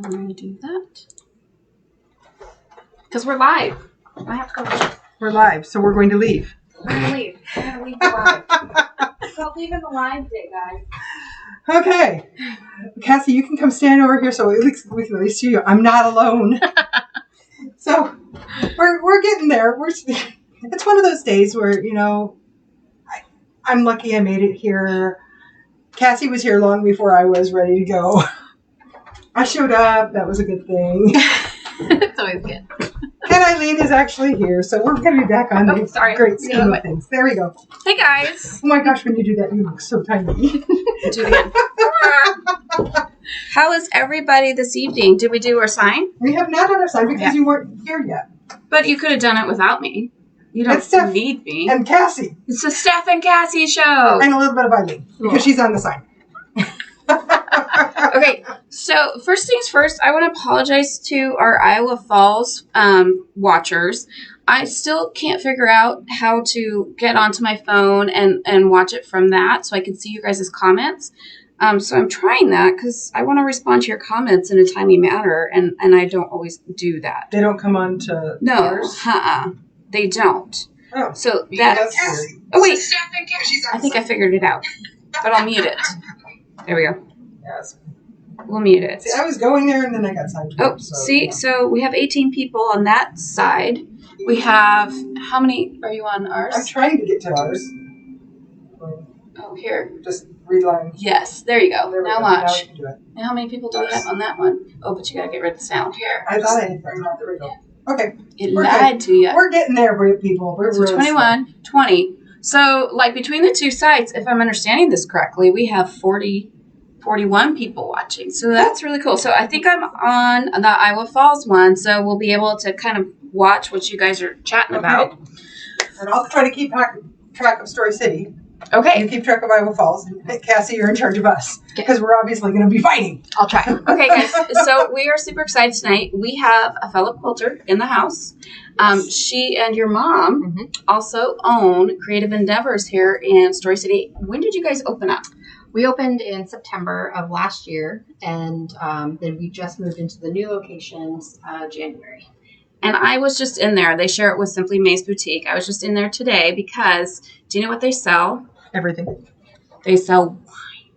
we're going to do that. Because we're live. I have to go. We're live, so we're going to leave. We're going to leave. We're going to leave the live. So leaving the live day, guys. Okay. Cassie, you can come stand over here so at least we can at least see you. I'm not alone. So we're getting there. It's one of those days where, you know, I'm lucky I made it here. Cassie was here long before I was ready to go. I showed up. That was a good thing. It's always good. And Eileen is actually here, so we're going to be back on the great scheme of things. There we go. Hey, guys. Oh, my gosh, when you do that, you look so tiny. Do it again. How is everybody this evening? Did we do our sign? We have not done our sign because you weren't here yet. But you could have done it without me. You don't need me. And Cassie. It's the Steph and Cassie show. And a little bit of Eileen, because she's on the sign. Okay, so first things first, I want to apologize to our Iowa Falls watchers. I still can't figure out how to get onto my phone and watch it from that so I can see you guys' comments. So I'm trying that because I want to respond to your comments in a timely manner, and I don't always do that. They don't come on to ours? No, they don't. Oh, so that's... Oh, wait. I think I figured it out, but I'll mute it. There we go. Yes. We'll mute it. See, I was going there and then I got signed. So we have 18 people on that side. We have, how many are you on ours? I'm trying to get to ours. Oh, here. Just reline. Yes, there you go. Now watch. Now we can do it. And how many people do we have on that one? Oh, but you gotta get rid of the sound. Here. I thought I had that. There we go. Okay. It lied to you. We're getting there, people. We're so 21, 20. So, like, between the two sites, if I'm understanding this correctly, we have 41 people watching. So that's really cool. So I think I'm on the Iowa Falls one, so we'll be able to kind of watch what you guys are chatting about. And I'll try to keep track of Story City. Okay. You keep track of Iowa Falls. And Cassie, you're in charge of us. Because we're obviously going to be fighting. I'll try. Okay, guys. So we are super excited tonight. We have a fellow quilter in the house. She and your mom also own Creative Endeavors here in Story City. When did you guys open up? We opened in September of last year, and then we just moved into the new locations January. And I was just in there. They share it with Simply May's Boutique. I was just in there today because, do you know what they sell? Everything. They sell wine.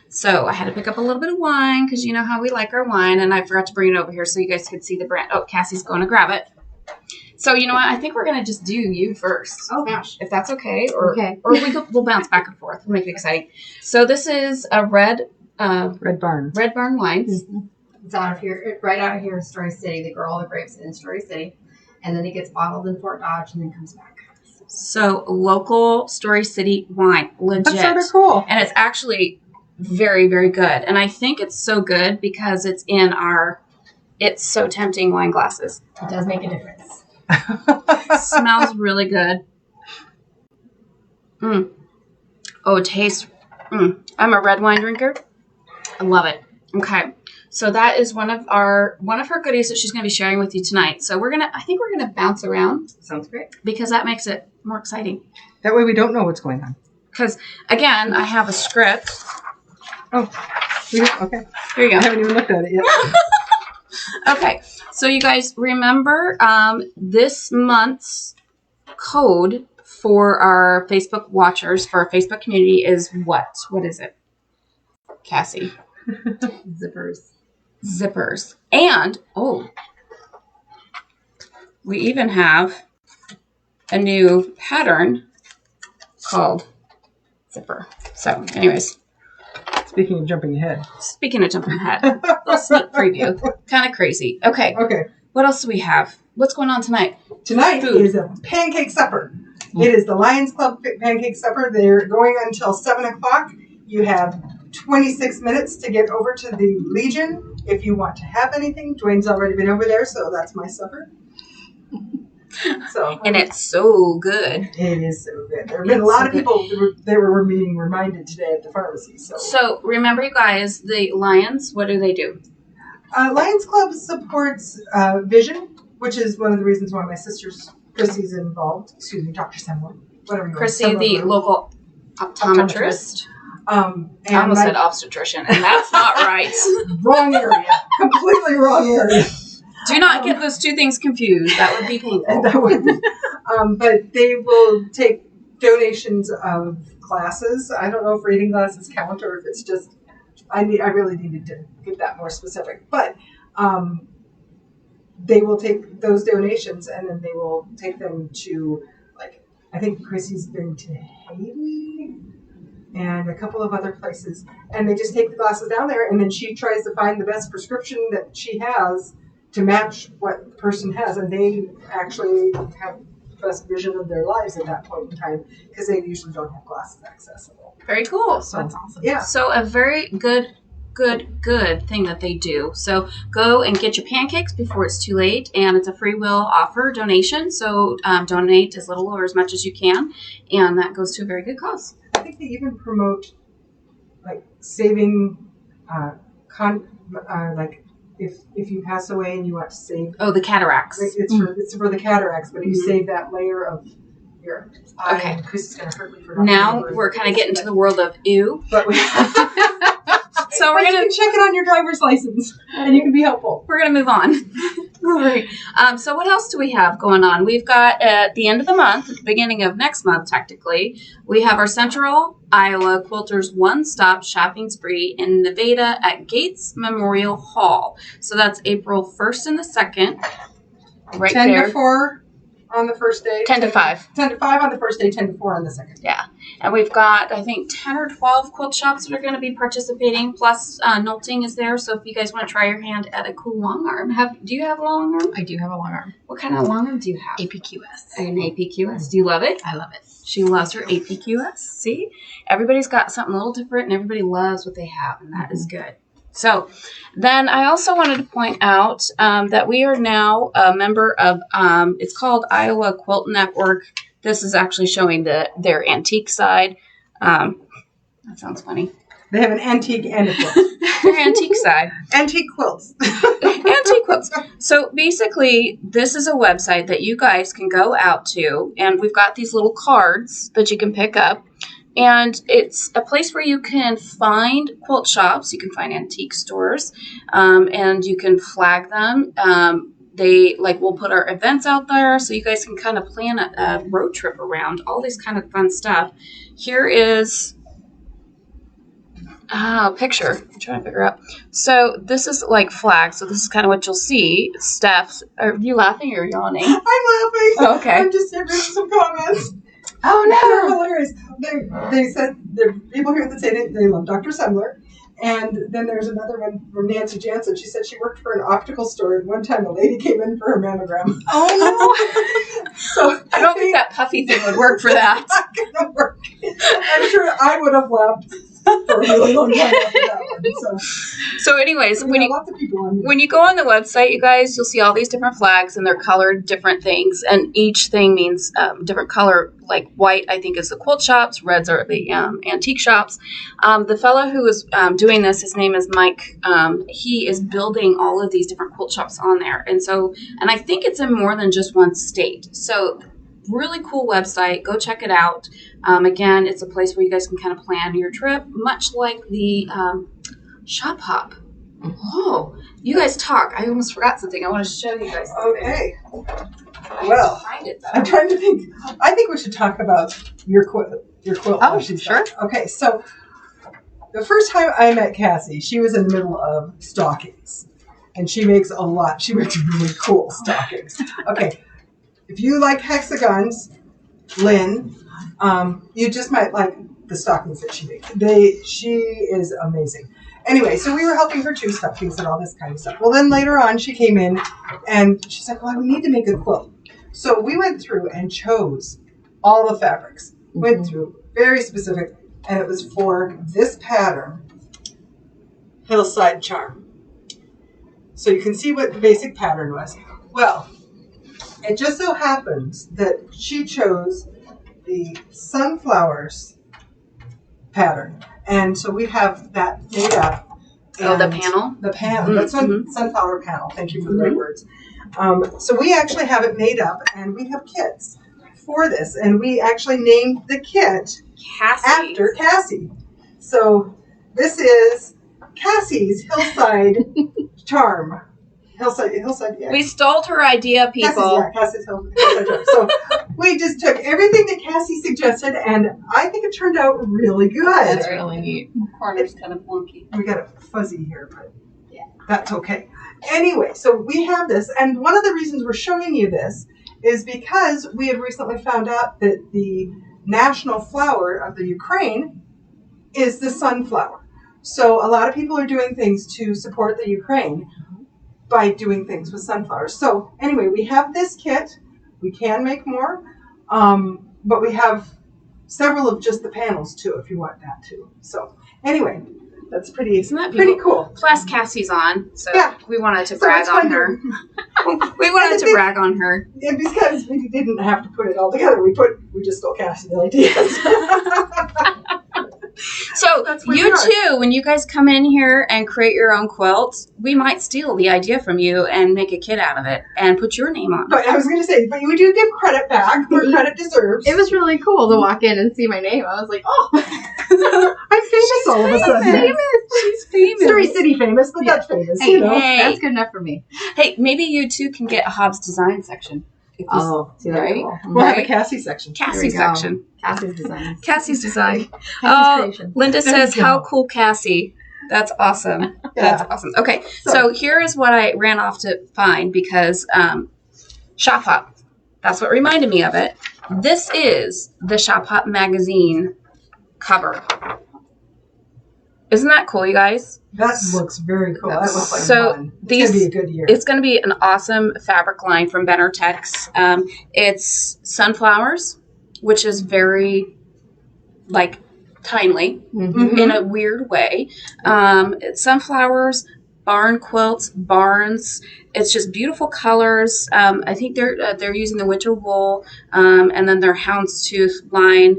So I had to pick up a little bit of wine because you know how we like our wine, and I forgot to bring it over here so you guys could see the brand. Oh, Cassie's going to grab it. So you know what? I think we're going to just do you first. Oh, gosh. If that's okay. Or we'll bounce back and forth. We'll make it exciting. So this is a Red Barn wines. Mm-hmm. It's out of here, right out of here in Story City. They grow all the grapes in Story City. And then it gets bottled in Fort Dodge and then comes back. So local Story City wine. Legit. That's sort of cool. And it's actually very, very good. And I think it's so good because it's in our It's So Tempting wine glasses. It does make a difference. Smells really good. Oh, it tastes. I'm a red wine drinker. I love it. Okay, so that is one of her goodies that she's going to be sharing with you tonight. So I think we're gonna bounce around. Sounds great. Because that makes it more exciting. That way we don't know what's going on. Because again, I have a script. Oh, okay. Here you go. I haven't even looked at it yet. Okay, so you guys remember this month's code for our Facebook watchers, for our Facebook community is what? What is it? Cassie? Zippers. And, we even have a new pattern called Zipper. So, anyways. Speaking of jumping ahead. A little sneak preview. Kind of crazy. Okay. What else do we have? What's going on tonight? Tonight is a pancake supper. It is the Lions Club pancake supper. They're going until 7 o'clock. You have 26 minutes to get over to the Legion if you want to have anything. Dwayne's already been over there, so that's my supper. And it's so good. It is so good. There have been a lot of people they were being reminded today at the pharmacy. So remember, you guys, the Lions, what do they do? Lions Club supports vision, which is one of the reasons why my sister's Chrissy's involved. Excuse me, Dr. Semler. Whatever you want. Chrissy, the local optometrist. I almost said obstetrician, and that's not right. Wrong area. Completely very wrong area. Do not get those two things confused. That would be painful. That would be. But they will take donations of glasses. I don't know if reading glasses count or if it's just. I really needed to get that more specific, but they will take those donations and then they will take them to, like, I think Chrissy's been to Haiti and a couple of other places, and they just take the glasses down there, and then she tries to find the best prescription that she has to match what the person has, and they actually have the best vision of their lives at that point in time because they usually don't have glasses accessible. Very cool. So that's awesome. Yeah. So a very good thing that they do. So go and get your pancakes before it's too late, and it's a free will offer donation. So donate as little or as much as you can, and that goes to a very good cause. I think they even promote like saving, like if you pass away and you want to save. Oh, the cataracts. It's for the cataracts, but if you save that layer of your eye, Okay. and Chris is going to hurt me for not Now remembering we're this, kind of getting but- to the world of ew. But So you can check it on your driver's license, and you can be helpful. we're gonna move on. All right. So what else do we have going on? We've got at the end of the month, at the beginning of next month, technically, we have our Central Iowa Quilters one-stop shopping spree in Nevada at Gates Memorial Hall. So that's April 1st and the 2nd. Right 10 there. to 4 on the first day. 10 to 5. 10 to 5 on the first day, 10 to 4 on the second. Yeah. And we've got, I think, 10 or 12 quilt shops that are going to be participating, plus Nolting is there. So if you guys want to try your hand at a cool long arm, do you have a long arm? I do have a long arm. What kind of long arm do you have? APQS. An APQS. Do you love it? I love it. She loves her APQS. See? Everybody's got something a little different, and everybody loves what they have, and that is good. So then I also wanted to point out that we are now a member of, it's called Iowa Quilt Network. This is actually showing their antique side. That sounds funny. They have an antique and a quilt. Their antique side. Antique quilts. Antique quilts. So basically, this is a website that you guys can go out to, and we've got these little cards that you can pick up. And it's a place where you can find quilt shops, you can find antique stores, and you can flag them. We'll put our events out there so you guys can kind of plan a road trip around all this kind of fun stuff. Here is a picture. I'm trying to figure out. So this is like flags. So this is kind of what you'll see. Steph, are you laughing or yawning? I'm laughing. Oh, okay. I'm just reading some comments. Oh They're no! hilarious. They said there are people here that say they love Dr. Semler. And then there's another one from Nancy Jansen. She said she worked for an optical store, and one time a lady came in for her mammogram. Oh no! So I don't think that puffy thing would work for that. not gonna work. I'm sure I would have left for a really long time after that one. So anyways, So lots of people on here. when you go on the website, you guys, you'll see all these different flags, and they're colored different things, and each thing means different color. Like white, I think, is the quilt shops. Reds are the antique shops. The fellow who is doing this, his name is Mike. He is building all of these different quilt shops on there, and I think it's in more than just one state. So really cool website. Go check it out. Again, it's a place where you guys can kind of plan your trip, much like the Shop Hop. Oh, you guys talk. I almost forgot something. I want to show you guys something. Okay. I Well, have to find it, though. I'm trying to think. I think we should talk about your quilt. Oh, sure. Okay, so the first time I met Cassie, she was in the middle of stockings, and she makes a lot. She makes really cool stockings. Okay, if you like hexagons, Lynn, you just might like the stockings that she makes. She is amazing. Anyway, so we were helping her choose stockings and all this kind of stuff. Well, then later on, she came in, and she's like, well, we need to make a quilt. So we went through and chose all the fabrics. Went through very specific, and it was for this pattern, Hillside Charm. So you can see what the basic pattern was. Well, it just so happens that she chose the sunflowers pattern. And so we have that made up. Oh, the And panel? The panel. That's one sunflower panel. Thank you for the right words. So we actually have it made up, and we have kits for this. And we actually named the kit Cassie. after Cassie. So this is Cassie's Hillside Charm Hillside. Yeah. We stole her idea, people. Cassie's Hillside Drive. So we just took everything that Cassie suggested, and I think it turned out really good. That's really neat. The corner's kind of wonky. We got it fuzzy here, but yeah, that's okay. Anyway, so we have this, and one of the reasons we're showing you this is because we have recently found out that the national flower of the Ukraine is the sunflower. So a lot of people are doing things to support the Ukraine by doing things with sunflowers. So anyway, we have this kit. We can make more, but we have several of just the panels too, if you want that too. So anyway, that's pretty. Isn't that pretty cool? Plus, Cassie's on, so yeah. We wanted to brag on her. We wanted to brag on her. And because we didn't have to put it all together, we just stole Cassie's ideas. So you too, when you guys come in here and create your own quilt, we might steal the idea from you and make a kit out of it and put your name on it. But I was going to say, but we do give credit back where credit deserves. It was really cool to walk in and see my name. I was like, oh, I'm famous all of a sudden. She's famous. Story City famous, but that's famous. Hey, you know? That's good enough for me. Hey, maybe you too can get a Hobbs design section. See, that's right? cool. We'll have a Cassie section. Cassie section. Cassie's design. Cassie's design. Creation. Linda There says, you go. how cool, Cassie. That's awesome. That's awesome. Okay, so here is what I ran off to find because Shop Hop, that's what reminded me of it. This is the Shop Hop magazine cover. Isn't that cool, you guys? That looks very cool. That looks like fun. It's It's going to be a good year. It's going to be an awesome fabric line from Benner Tex. It's sunflowers, which is very, like, timely in a weird way. It's sunflowers, barn quilts, barns. It's just beautiful colors. I think they're using the winter wool and then their houndstooth line.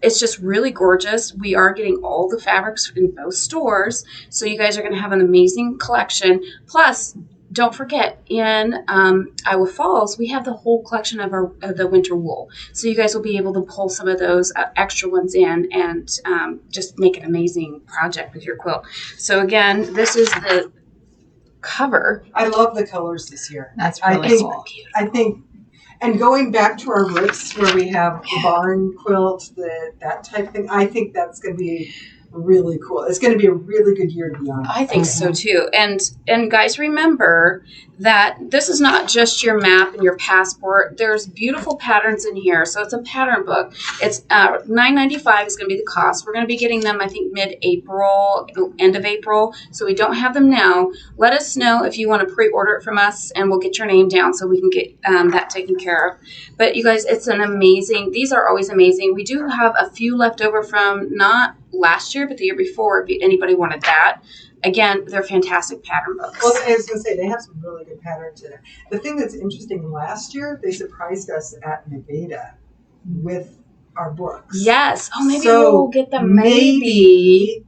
It's just really gorgeous. We are getting all the fabrics in both stores, so you guys are going to have an amazing collection. Plus, don't forget, in Iowa Falls, we have the whole collection of the winter wool. So you guys will be able to pull some of those extra ones in and just make an amazing project with your quilt. So again, this is the cover. I love the colors this year. That's really cool. I think, and going back to our roots where we have the barn quilt, that type of thing, I think that's going to be really cool. It's going to be a really good year, to be honest. I think so too. And guys, remember that this is not just your map and your passport. There's beautiful patterns in here. So it's a pattern book. It's $9.95 is going to be the cost. We're going to be getting them, I think, mid-April, end of April. So we don't have them now. Let us know if you want to pre-order it from us, and we'll get your name down so we can get that taken care of. But you guys, it's an amazing. These are always amazing. We do have a few left over from not last year, but the year before, if anybody wanted that. Again, they're fantastic pattern books. Well, I was going to say, they have some really good patterns in there. The thing that's interesting, last year, they surprised us at Nevada with our books. Yes. Oh, maybe So we'll get them. Maybe.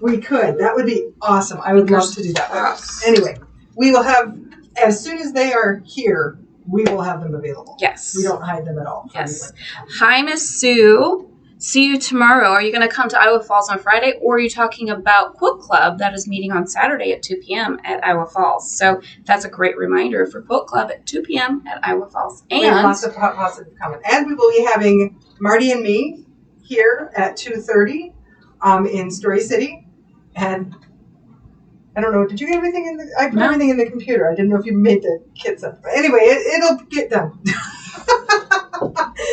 We could. That would be awesome. I would love to do that. But anyway, we will have, as soon as they are here, we will have them available. Yes. We don't hide them at all. Yes. Hi, Miss Sue. See you tomorrow. Are you going to come to Iowa Falls on Friday, or are you talking about Quilt Club that is meeting on Saturday at 2 p.m. at Iowa Falls? So that's a great reminder for Quilt Club at 2 p.m. at Iowa Falls. And we have lots of positive comments. And we will be having Marty and me here at 2:30 in Story City. And I don't know, did you get everything in the, I put everything in the computer. I didn't know if you made the kits up. But anyway, it'll get done.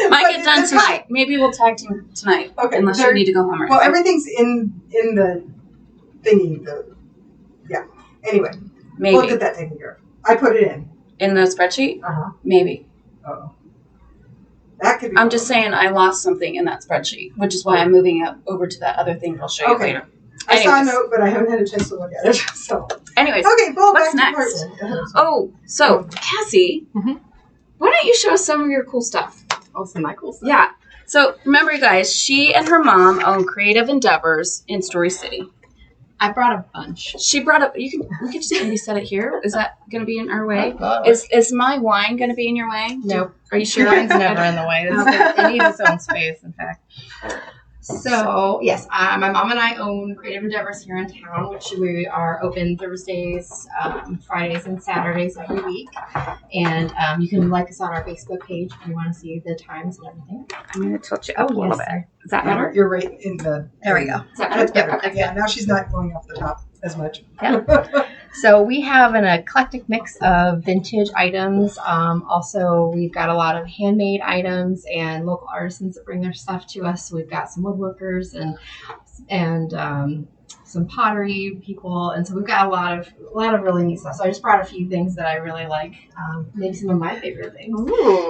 Might get done tonight. Maybe we'll tag team tonight. Okay. Unless you need to go home or Well, anything. everything's in the thingy. Yeah. Anyway, Maybe. we'll get that taken care of. I put it in. In the spreadsheet? Uh-huh. Maybe. Uh-oh. That could be. I'm just saying I lost something in that spreadsheet, which is why I'm moving it over to that other thing I'll show you later. I saw a Anyways. note, but I haven't had a chance to look at it. So. Anyways. Okay, well, what's back next? to Portland. Oh, so Cassie, why don't you show us some of your cool stuff? Oh, some of my cool stuff. Yeah. So remember, you guys, she and her mom own Creative Endeavors in Story City. I brought a bunch. She brought up. We can just maybe set it here. Is that going to be in our way? Oh, Is my wine going to be in your way? Nope. Are you sure? Mine's never in the way. It needs its own space, in fact. So, yes, my mom and I own Creative Endeavors here in town, which we are open Thursdays, Fridays, and Saturdays every week. And you can like us on our Facebook page if you want to see the times and everything. I'm going to tilt you up a little bit. Does that matter? You're right in the. There we go. That's better. Yep. Yeah, now she's not going off the top as much. Yeah. So we have an eclectic mix of vintage items. Also, we've got a lot of handmade items and local artisans that bring their stuff to us. So we've got some woodworkers and some pottery people, and so we've got a lot of really neat stuff. So I just brought a few things that I really like, maybe some of my favorite things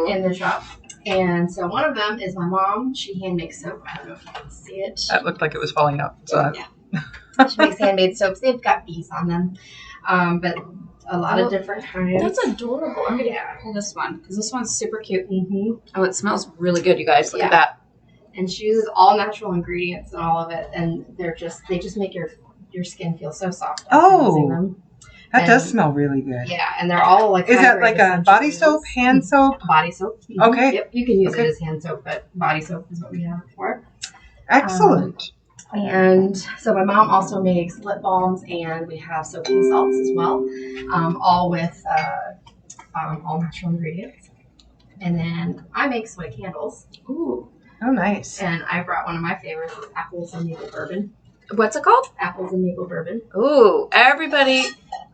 in the shop. And so one of them is my mom. She hand makes soap. I don't know if you can see it. That looked like it was falling out. So. Yeah. She makes handmade soaps. They've got bees on them, but a lot of different kinds. That's adorable. I'm going to pull this one because this one's super cute. Mm-hmm. Oh, it smells really good, you guys. Look at that. And she uses all natural ingredients and all of it, and they just make your skin feel so soft. Oh, them. That does smell really good. Yeah, and they're all like. Is that like a body soap, hand soap? Body soap. Mm-hmm. Okay. Yep, you can use it as hand soap, but body soap is what we have it for. Excellent. And so my mom also makes lip balms, and we have soaping salts as well, all with all natural ingredients. And then I make soy candles. Ooh. Oh, nice. And I brought one of my favorites, apples and maple bourbon. What's it called? Apples and maple bourbon. Ooh, everybody.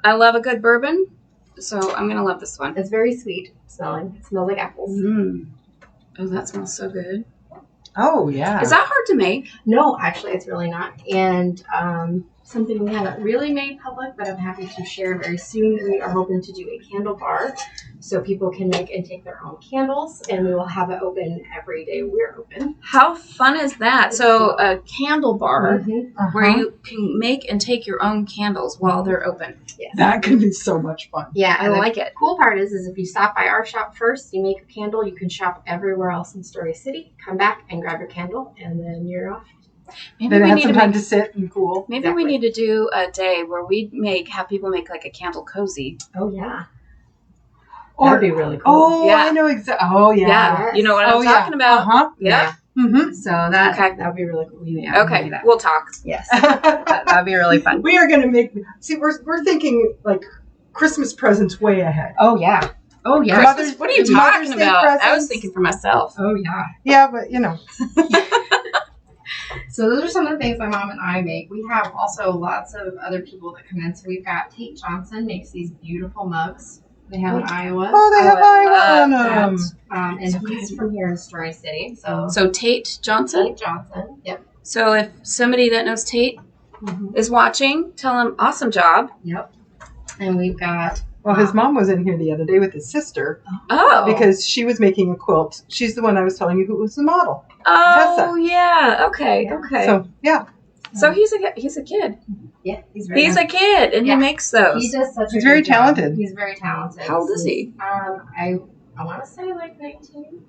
I love a good bourbon, so I'm going to love this one. It's very sweet smelling. It smells like apples. Mm. Oh, that smells so good. Oh, yeah. Is that hard to make? No, actually, it's really not. And something we haven't really made public, but I'm happy to share very soon. We are hoping to do a candle bar so people can make and take their own candles, and we will have it open every day we're open. How fun is that? So a candle bar where Uh-huh. you can make and take your own candles while they're open. Yes. That could be so much fun. Yeah, I like it. Cool part is if you stop by our shop first, you make a candle, you can shop everywhere else in Story City, come back and grab your candle, and then you're off. Maybe Then we have need some to time make, to sit and cool. maybe Exactly. we need to do a day where we have people make like a candle cozy. Oh, yeah. Or, That'd be really cool. Oh, Yeah. I know exactly. Oh, yeah. Yeah, you know what I'm talking about. Uh-huh. Yeah. Mm-hmm. So that Okay. would be really cool. Yeah, Okay, do that. we'll talk. Yes. That'd be really fun. We are going to make. See, we're thinking like Christmas presents way ahead. Oh, yeah. Oh, yeah. Mother's- What are you Mother's talking Day about? I was presents. thinking for myself. Oh, yeah. Yeah, but you know. So those are some of the things my mom and I make. We have also lots of other people that come in. So we've got Tate Johnson makes these beautiful mugs. They have in Iowa. Oh, they have I Iowa on love them. And So he's good. from here in Story City. So So Tate Johnson. Tate Johnson. Yep. So if somebody that knows Tate Mm-hmm. is watching, tell him awesome job. Yep. And we've got. Well, his mom was in here the other day with his sister Oh. because she was making a quilt. She's the one I was telling you who was the model. Oh Tessa. yeah. Okay. Yeah. Okay. So yeah, So he's a kid. Yeah, he's very. He's a kid, and Yeah. he makes those. He does such. He's a very good job. talented. He's very talented. How old is he? I want to say like 19.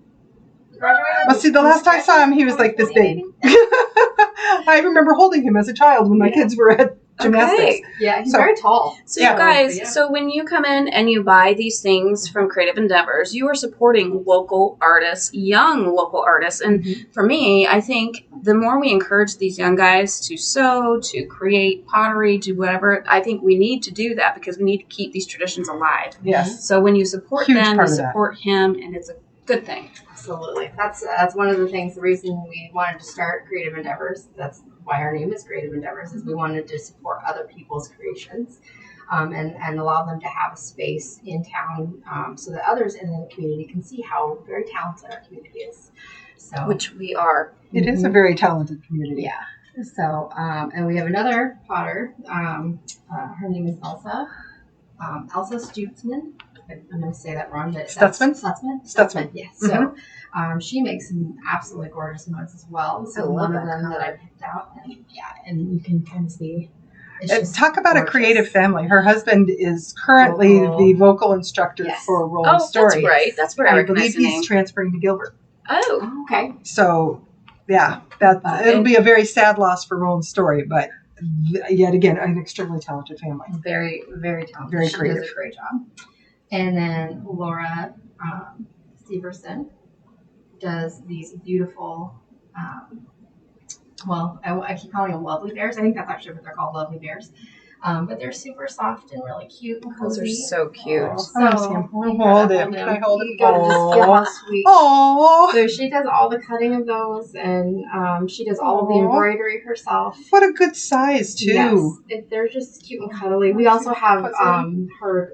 Graduated. well, see, the last I saw him, he was like this big. I remember holding him as a child when my kids were at gymnastics. Okay. Yeah, he's So- very tall. So Yeah. you guys, Yeah. so when you come in and you buy these things from Creative Endeavors, you are supporting local artists, young local artists. And for me, I think the more we encourage these young guys to sew, to create pottery, to whatever, I think we need to do that because we need to keep these traditions alive. Yes. So when you support Huge them, part you of that. support him, and it's a good thing. Absolutely. That's one of the things. The reason we wanted to start Creative Endeavors. That's why our name is Creative Endeavors. Is we wanted to support other people's creations, and allow them to have a space in town, so that others in the community can see how very talented our community is. So Which we are. It is a very talented community. yeah. So and we have another potter. Her name is Elsa. Elsa Stutzman. I'm going to say that wrong, but Stutzman? Stutzman. Yes. So she makes some absolutely gorgeous mugs as well. So I love one of that them that I picked out, and you can kind of see. It's just Talk about gorgeous. a creative family. Her husband is currently Vocal. the vocal instructor Yes. for Roland Oh, Story. that's right. That's where I I recognize believe the name. he's transferring to Gilbert. Oh. Okay. So, yeah, it'll be a very sad loss for Roland Story, but yet again, an extremely talented family. Very, very talented. Very She creative. does a great job. And then Laura Severson does these beautiful well, I keep calling them lovely bears. I think that's actually what they're called, lovely bears. But they're super soft and really cute and Those cozy. are so cute. I want to see him. you Hold gotta him. Can I hold him? You gotta just feel how sweet. Oh, So she does all the cutting of those, and she does all of the embroidery herself. what a good size too. Yes, they're just cute and cuddly. We also have her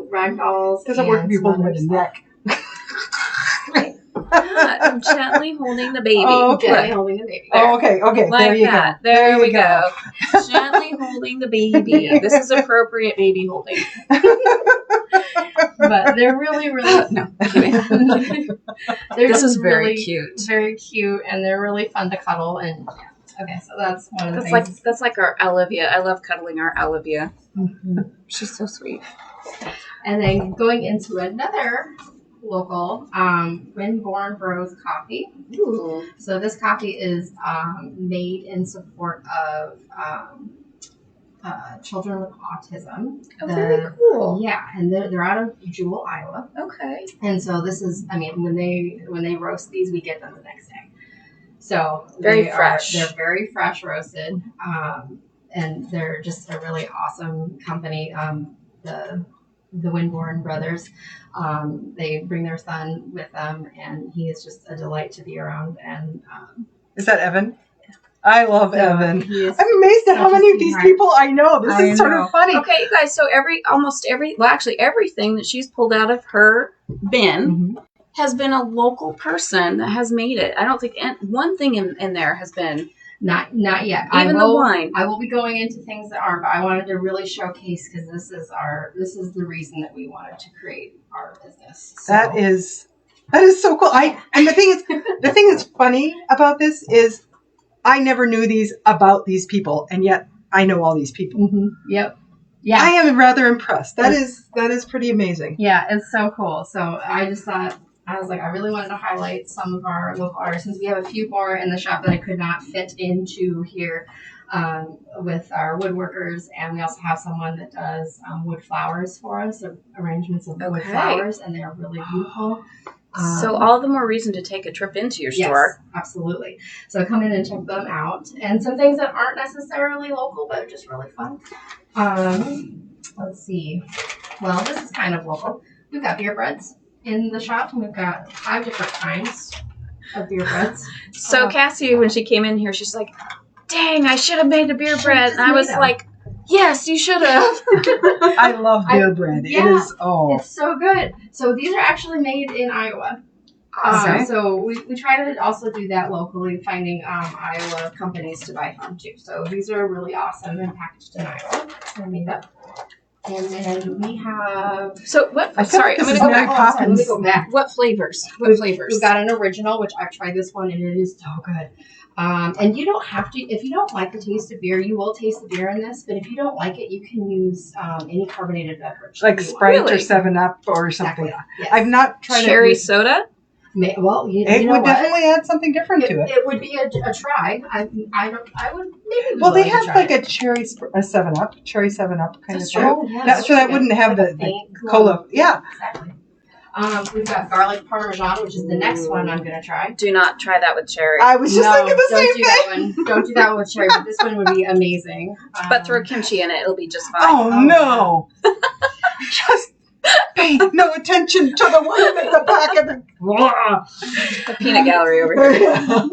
rag dolls. Doesn't work if you hold him by the neck. I'm gently holding the baby. Oh, okay. Gently holding the baby. Oh, okay. Like there you that. go. There we go. Gently holding the baby. This is appropriate baby holding. But they're really, really No, I'm kidding. This is very cute. Very cute, and they're really fun to cuddle. And okay, so that's one of the things. That's like our Olivia. I love cuddling our Olivia. Mm-hmm. She's so sweet. And then going into another local, Windborn Bros Coffee. Ooh. So this coffee is made in support of children with autism. Oh, very cool. Yeah, and they're out of Jewel, Iowa. Okay. And so this is, I mean, when they roast these, we get them the next day. So Very fresh. They're very fresh roasted, and they're just a really awesome company. The Windborn brothers, they bring their son with them, and he is just a delight to be around. And Is that Evan? I love Evan. he is I'm amazed at how such a many of these sweetheart. people I know. This I is sort know. of funny. Okay, you guys. So everything that she's pulled out of her bin has been a local person that has made it. I don't think one thing in there has been Not yet. even the wine. I will be going into things that aren't, but I wanted to really showcase because this is the reason that we wanted to create our business. So, That is so cool. And the thing that's funny about this is I never knew these about these people, and yet I know all these people. Yep. Yeah. I am rather impressed. That is pretty amazing. Yeah, it's so cool. So I just thought, I was like, I really wanted to highlight some of our local artisans. We have a few more in the shop that I could not fit into here with our woodworkers. And we also have someone that does wood flowers for us, arrangements of wood flowers, and they're really beautiful. So all the more reason to take a trip into your store. Yes, absolutely. So come in and check them out. And some things that aren't necessarily local, but are just really fun. Let's see. Well, this is kind of local. We've got beer breads in the shop, and we've got 5 different kinds of beer breads. So Cassie, when she came in here, she's like, dang, I should have made a beer bread. And I was like, yes, you should have. I love beer bread. Yeah, it is, it's so good. So these are actually made in Iowa. Awesome. So we try to also do that locally, finding Iowa companies to buy from too. So these are really awesome and packaged in Iowa. They're made up. And then we have. So what? I feel Sorry, like I'm this going to is go Mary back. Poppins. Let me go back. What flavors? We've got an original, which I've tried this one, and it is so good. And you don't have to, if you don't like the taste of beer, you will taste the beer in this, but if you don't like it, you can use any carbonated beverage. like Sprite or Really? 7-Up or something. Exactly. Yes. I've not tried Cherry it. soda? Well, you It know would what? definitely add something different to it. It would be a try. I would maybe. Well, they willing to have try like it. a 7-Up, cherry 7-Up kind That's of true. thing. Oh, yeah, That- so that good. wouldn't have Like a the faint cola. Yeah. Exactly. We've got garlic parmesan, which is the next one I'm going to try. Do not try that with cherry. I was just thinking the don't same do thing. that one. Don't do that one with cherry, but this one would be amazing. But throw kimchi in it. It'll be just fine. Oh, no. Just pay no attention to the one at the back of the. The peanut gallery over here. And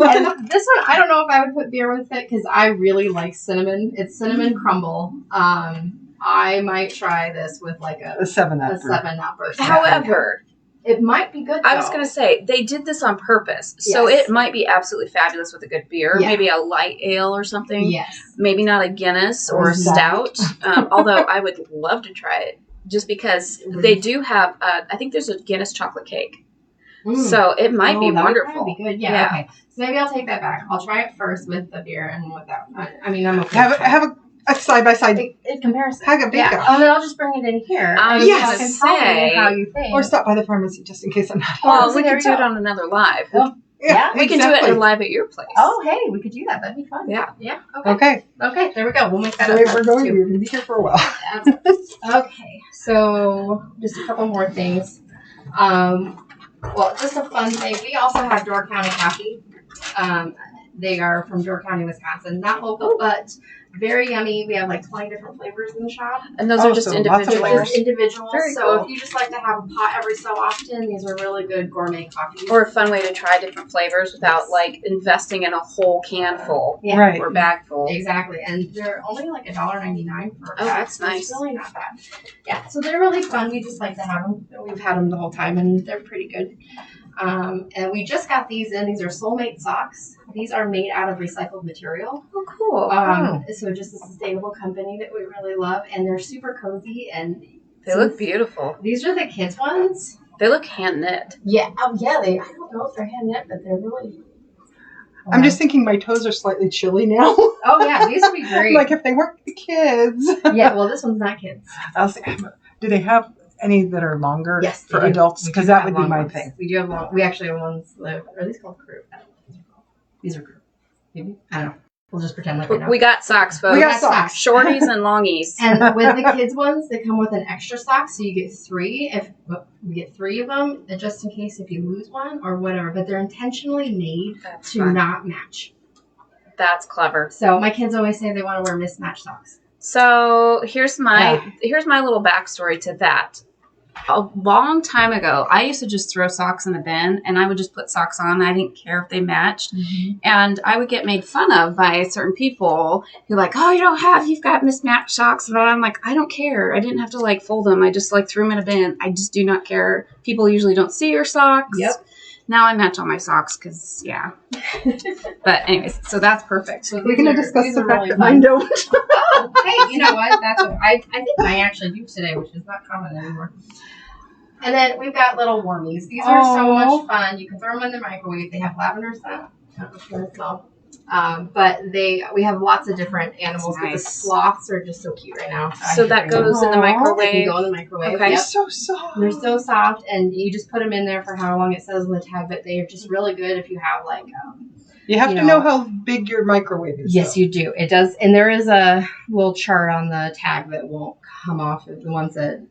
this one, I don't know if I would put beer with it because I really like cinnamon. It's cinnamon crumble. I might try this with like a 7-Up. 7-Up or something. However, it might be good. I was though. going to say, they did this on purpose. So Yes. it might be absolutely fabulous with a good beer. Yeah. Maybe a light ale or something. Yes. Maybe not a Guinness or Or a stout. stout. Although I would love to try it. Just because they do have, I think there's a Guinness chocolate cake. So it might be that wonderful. Would be good. Yeah. Okay. So maybe I'll take that back. I'll try it first with the beer and with that. I mean, I'm okay. Have a side by side. in comparison. Have a Yeah. bingo. Oh, then I'll just bring it in here. I was You gonna can tell me say- how you think. Or stop by the pharmacy just in case I'm not. Well, so we there could you do it go. on another live. Yeah, We can do it live at your place. Oh, hey, we could do that. That'd be fun. Yeah. Yeah. Okay. Okay. Okay. There we go. We'll make that So up. we're going. too. We're going to be here for a while. Okay, so just a couple more things. Well, just a fun thing. We also have Door County Coffee. They are from Door County, Wisconsin. Not local, but very yummy. We have like 20 different flavors in the shop. And those are just so lots of individuals. flavors. Individuals. Very So cool. if you just like to have a pot every so often, these are really good gourmet coffees. Or a fun way to try different flavors without like investing in a whole can full Yeah. Right. or bag full. Exactly, and they're only like $1.99 for a Oh, pack. that's so nice. It's really not bad. Yeah, so they're really fun. We just like to have them. We've had them the whole time, and they're pretty good. And we just got these in. These are Soulmate socks. These are made out of recycled material. Oh, cool. So just a sustainable company that we really love, and they're super cozy. And They look beautiful. These are the kids' ones. They look hand knit. Yeah. Oh, yeah. I don't know if they're hand knit, but they're really. I'm just thinking my toes are slightly chilly now. Oh yeah, these would be great. Like if they weren't the kids. Yeah. Well, this one's not kids. I'll say, do they have any that are longer Yes, for they do. adults? We Because do that have would be long my ones. thing. We do have long. We actually have ones that are these called crew. I don't know what these are called. These are crew. Maybe I don't know. We'll just pretend like we know. We got socks, folks. We got socks. Shorties and longies. And with the kids ones, they come with an extra sock, so you get 3. If we get 3 of them, just in case if you lose one or whatever. But they're intentionally made That's to fun. not match. That's clever. So my kids always say they want to wear mismatched socks. So here's my little backstory to that. A long time ago, I used to just throw socks in a bin, and I would just put socks on. I didn't care if they matched, and I would get made fun of by certain people who like, "Oh, you've got mismatched socks," and I'm like, I don't care. I didn't have to like fold them. I just like threw them in a bin. I just do not care. People usually don't see your socks. Yep. Now I match all my socks because But anyways, so that's perfect. So We're going to discuss these the are fact really that fun. mine don't. Oh, hey, you know what? That's what I think I actually do today, which is not common anymore. And then we've got little warmies. These are so much fun. You can throw them in the microwave. They have lavender scent. I don't know if you guys smell. But we have lots of different animals. But the Nice. sloths are just so cute right now. So that goes in the Aw. They can microwave. go in the microwave. Okay. They're Yep. so soft. They're so soft, and you just put them in there for how long it says on the tag. But they are just really good if you have like. You have You to know- know how big your microwave is. Yes, though. you do. It does, and there is a little chart on the tag that won't come off. The ones that.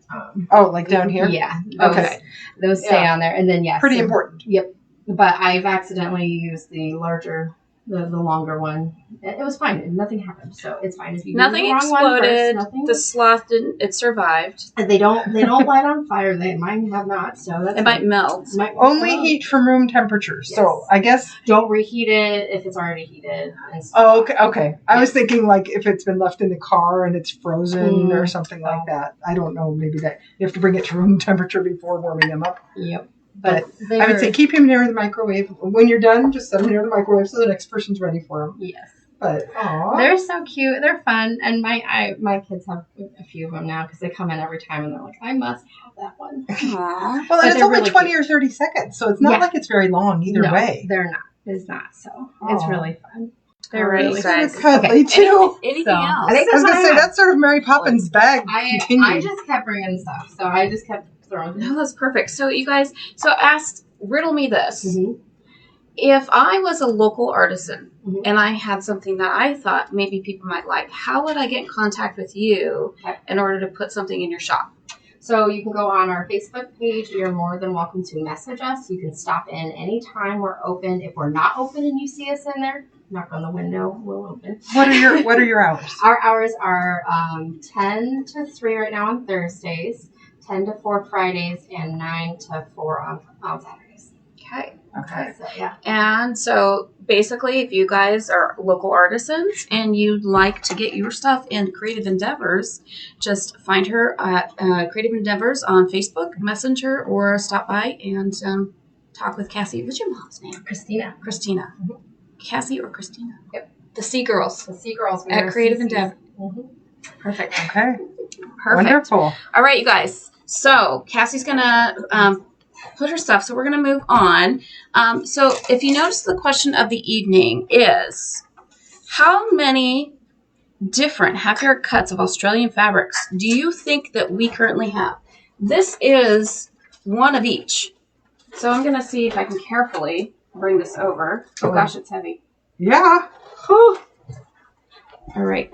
Oh, like down here? Yeah. Okay. Those stay on there, and then yes. Pretty so- important. Yep. But I've accidentally used the larger, the longer one. It was fine. Nothing happened, so it's fine. If you Nothing use the wrong one exploded. first, nothing. The sloth didn't. It survived. And they don't light on fire. Mine have not. So that's It might melt. Only heat from room temperature. So Yes. I guess. Don't reheat it if it's already heated. And stuff. Oh, okay. Okay. I was thinking like if it's been left in the car and it's frozen or something like Oh. that. I don't know. Maybe that you have to bring it to room temperature before warming them up. Yep. But I would say keep him near the microwave. When you're done, just set him near the microwave so the next person's ready for him. yes. But aw. They're so cute. They're fun, and my kids have a few of them now because they come in every time and they're like, I must have that one. Aww. Well, But and it's they're only really 20 or 30 seconds, so it's not Yeah. like it's very long either No, way. they're not. It's not. So it's Aw. really fun. They're All right, really guys. fun. Cuddly Okay. too. Anything So, else? I think I was that's gonna what say I have. that's sort of Mary Poppins' bag. I continued. just kept bringing stuff, so I just kept throwing. No, that's perfect. So you guys, riddle me this. Mhm. If I was a local artisan Mhm. and I had something that I thought maybe people might like, how would I get in contact with you Okay. in order to put something in your shop? So you can go on our Facebook page. You're more than welcome to message us. You can stop in anytime we're open. If we're not open and you see us in there, knock on the window. We'll open. What are your hours? Our hours are 10 to 3 right now on Thursdays, 10 to 4 Fridays, and 9 to 4 on Saturdays. Okay. Okay. So, yeah. And so basically, if you guys are local artisans and you'd like to get your stuff in Creative Endeavors, just find her at Creative Endeavors on Facebook, Messenger, or stop by and talk with Cassie. What's your mom's name? Christina. Christina. Mhm. Cassie or Christina? Yep. The Sea Girls The Sea Girls. at Creative Endeavor. Mhm. Perfect. Okay. Perfect. Wonderful. All right, you guys. So Cassie's going to put her stuff. So we're going to move on. So if you notice, the question of the evening is, how many different half-yard cuts of Australian fabrics do you think that we currently have? This is one of each. So I'm going to see if I can carefully bring this over. Oh, gosh, it's heavy. Yeah. Whew. All right.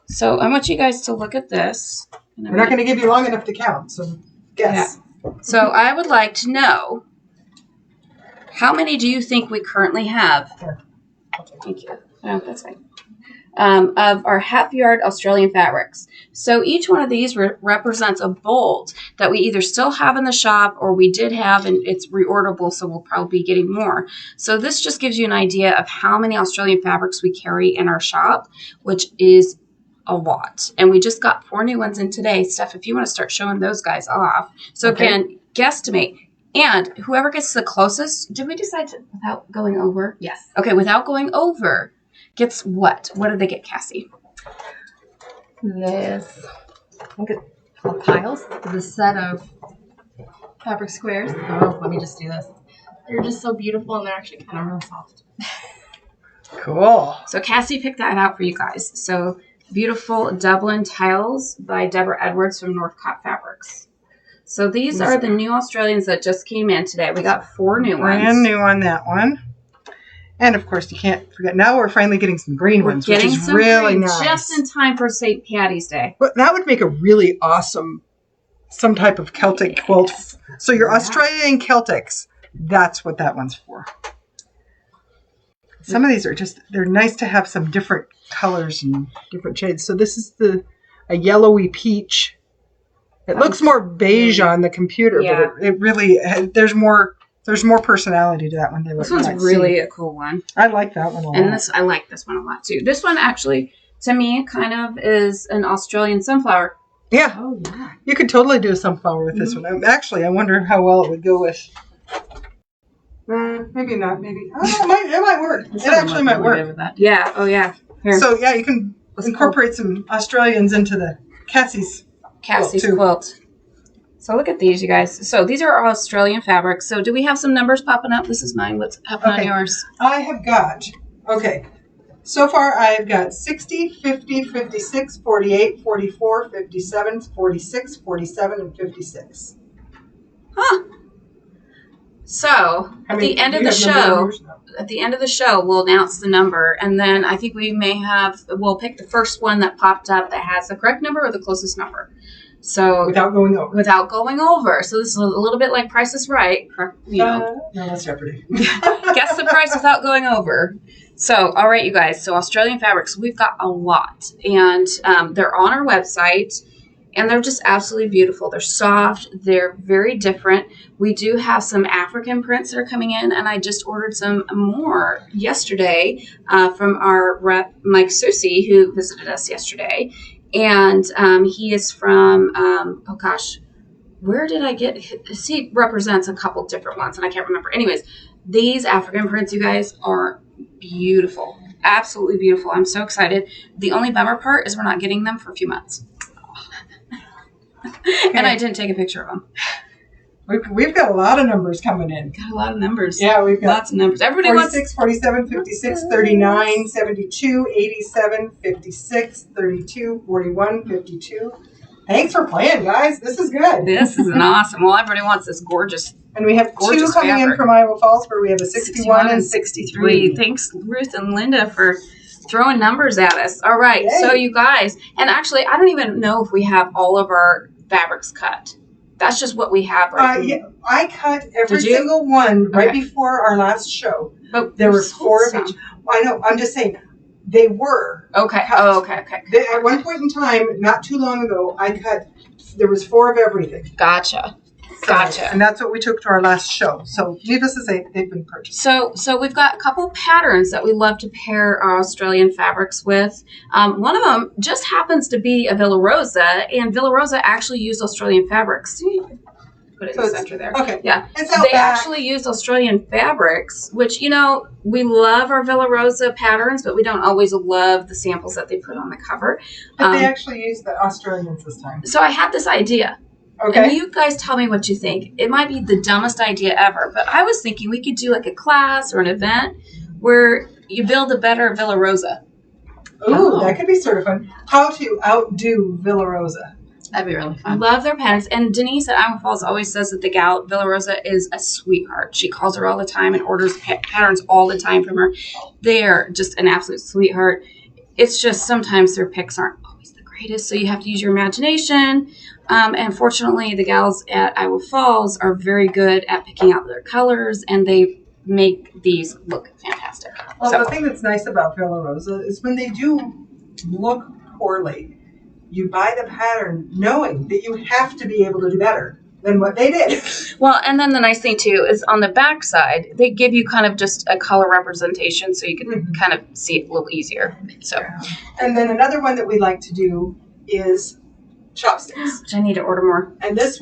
So I want you guys to look at this. We're not going to give you long enough to count, so guess. So I would like to know, how many do you think we currently have Thank you. Oh, that's fine. Of our half yard Australian fabrics. So each one of these represents a bolt that we either still have in the shop or we did have, and it's reorderable, so we'll probably be getting more. So this just gives you an idea of how many Australian fabrics we carry in our shop, which is a lot. And we just got 4 new ones in today. Steph, if you want to start showing those guys off. So again, guesstimate. And whoever gets the closest, did we decide to, without going over? Yes. Okay, without going over, gets what? What did they get, Cassie? This, I think it's called piles. This set of fabric squares. Oh, let me just do this. They're just so beautiful, and they're actually kind of real soft. Cool. So Cassie picked that out for you guys. So beautiful Dublin tiles by Deborah Edwards from Northcott Fabrics. So these are the new Australians that just came in today. We got 4 new ones. Brand new on that one. And of course, you can't forget. Now we're finally getting some green ones, which is really nice. Just in time for St. Patty's Day. But that would make a really awesome, some type of Celtic quilt. So your Australian Celtics, that's what that one's for. Some of these are just, they're nice to have some different colors and different shades. So this is a yellowy peach. It looks more beige on the computer, but it really, there's more personality to that one. This one's really a cool one. I like that one a lot. And I like this one a lot too. This one actually, to me, kind of is an Australian sunflower. Yeah. Oh, yeah. You could totally do a sunflower with this one. Actually, I wonder how well it would go with. Maybe not. Maybe. Oh, it might work. It actually might work. Yeah. Oh, yeah. Here. So, yeah, you can incorporate some Australians into the Cassie's quilt. So look at these, you guys. So these are our Australian fabrics. So do we have some numbers popping up? This is mine. What's happening on yours? I have got, so far I've got 60, 50, 56, 48, 44, 57, 46, 47, and 56. Huh. So at the end of the show, we'll announce the number, and then I think we'll pick the first one that popped up that has the correct number or the closest number. So without going over. So this is a little bit like Price is Right. No, that's Jeopardy. Guess the price without going over. So, all right, you guys. So Australian fabrics, we've got a lot, and they're on our website. And they're just absolutely beautiful. They're soft. They're very different. We do have some African prints that are coming in, and I just ordered some more yesterday from our rep, Mike Susi, who visited us yesterday. And he is from, where did I get his? He represents a couple different ones, and I can't remember. Anyways, these African prints, you guys, are beautiful. Absolutely beautiful. I'm so excited. The only bummer part is we're not getting them for a few months. And I didn't take a picture of them. We've got a lot of numbers coming in. Got a lot of numbers. Yeah, we've got lots of numbers. Everybody 46, 47, 56, 39, 72, 87, 56, 32, 41, 52. Thanks for playing, guys. This is good. This is an awesome. Well, everybody wants this gorgeous. And we have 2 coming in from Iowa Falls where we have a 61 and 63. Thanks, Ruth and Linda, for throwing numbers at us. All right. Yay. So you guys, and actually, I don't even know if we have all of our fabrics cut. That's just what we have right now. Yeah, I cut every single one right before our last show. But there were 4 of each. I know. I'm just saying they were cut. Oh, okay. At one point in time, not too long ago, there was 4 of everything. Gotcha. And that's what we took to our last show. So needless to say, they've been purchased. So we've got a couple patterns that we love to pair our Australian fabrics with. One of them just happens to be a Villa Rosa, and Villa Rosa actually used Australian fabrics. Put it in the center there. Okay. Yeah. They actually used Australian fabrics, which, we love our Villa Rosa patterns, but we don't always love the samples that they put on the cover. But they actually used the Australians this time. So I had this idea. Okay. And you guys tell me what you think. It might be the dumbest idea ever, but I was thinking we could do like a class or an event where you build a better Villa Rosa. Ooh, that could be sort of fun. How to outdo Villa Rosa. That'd be really I fun. love their patterns. And Denise at Iowa Falls always says that the gal, Villa Rosa, is a sweetheart. She calls her all the time and orders patterns all the time from her. They are just an absolute sweetheart. It's just sometimes their picks aren't always the greatest, so you have to use your imagination. And fortunately, the gals at Iowa Falls are very good at picking out their colors, and they make these look fantastic. fantastic. Well, So- the thing that's nice about Villa Rosa is when they do look poorly, you buy the pattern knowing that you have to be able to do better than what they did. Well, and then the nice thing too is on the back side, they give you kind of just a color representation so you can kind of see it a little easier. So, And then another one that we like to do is chopsticks. which I need to order more. And this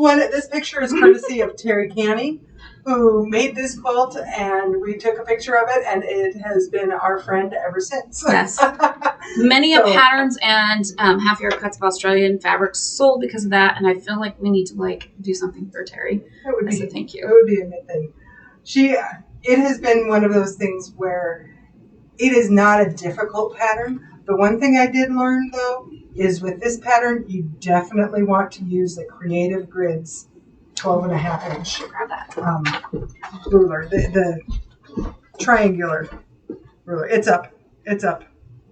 picture is courtesy of Terry Canny, who made this quilt, and we took a picture of it, and it has been our friend ever since. Yes. Many of patterns and half-yard cuts of Australian fabrics sold because of that, and I feel like we need to do something for Terry. It would As be a thank you. It would be a good thing. It has been one of those things where it is not a difficult pattern. The one thing I did learn though is with this pattern, you definitely want to use the Creative Grids 12.5 inch Grab that. ruler, the triangular ruler. It's up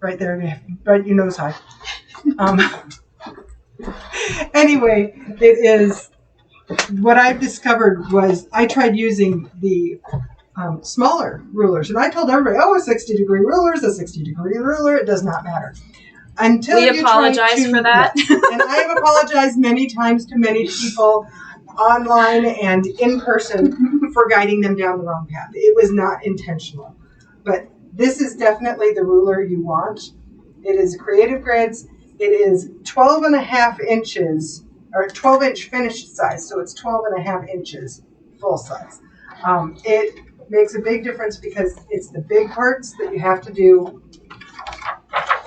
right there, right your nose high. Anyway, it is. What I've discovered was I tried using the smaller rulers, and I told everybody, "Oh, a 60-degree ruler is a 60-degree ruler. It does not matter." Until We apologize for that. Yes. And I have apologized many times to many people, online and in person, for guiding them down the wrong path. It was not intentional, but this is definitely the ruler you want. It is Creative Grids. It is 12.5 inches. Or 12-inch finished size, so it's 12.5 inches full size. It makes a big difference because it's the big parts that you have to do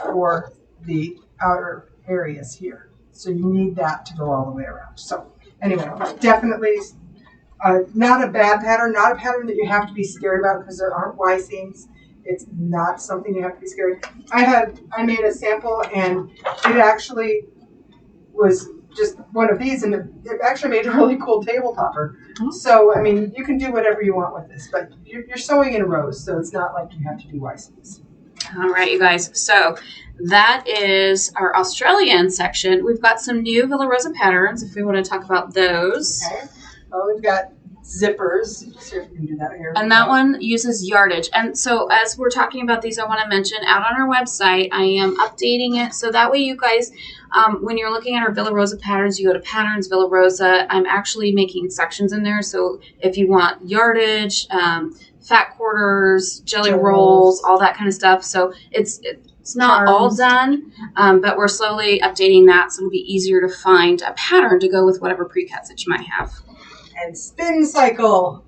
for the outer areas here. So you need that to go all the way around. So anyway, definitely not a bad pattern, not a pattern that you have to be scared about because there aren't Y seams. It's not something you have to be scared. I made a sample, and it actually was just one of these, and it actually made a really cool table topper. Mm-hmm. So, I mean, you can do whatever you want with this, but you're sewing in rows, so it's not like you have to do Y seams. All right, you guys. So that is our Australian section. We've got some new Villa Rosa patterns if we want to talk about those. Okay. Well, we've got zippers. Let's see if we can do that here. And that one uses yardage. And so as we're talking about these, I want to mention out on our website, I am updating it. So that way you guys, when you're looking at our Villa Rosa patterns, you go to Patterns, Villa Rosa. I'm actually making sections in there. So if you want yardage, fat quarters, jelly rolls, all that kind of stuff. So it's not all done, but we're slowly updating that. So it'll be easier to find a pattern to go with whatever pre-cuts that you might have. And spin cycle.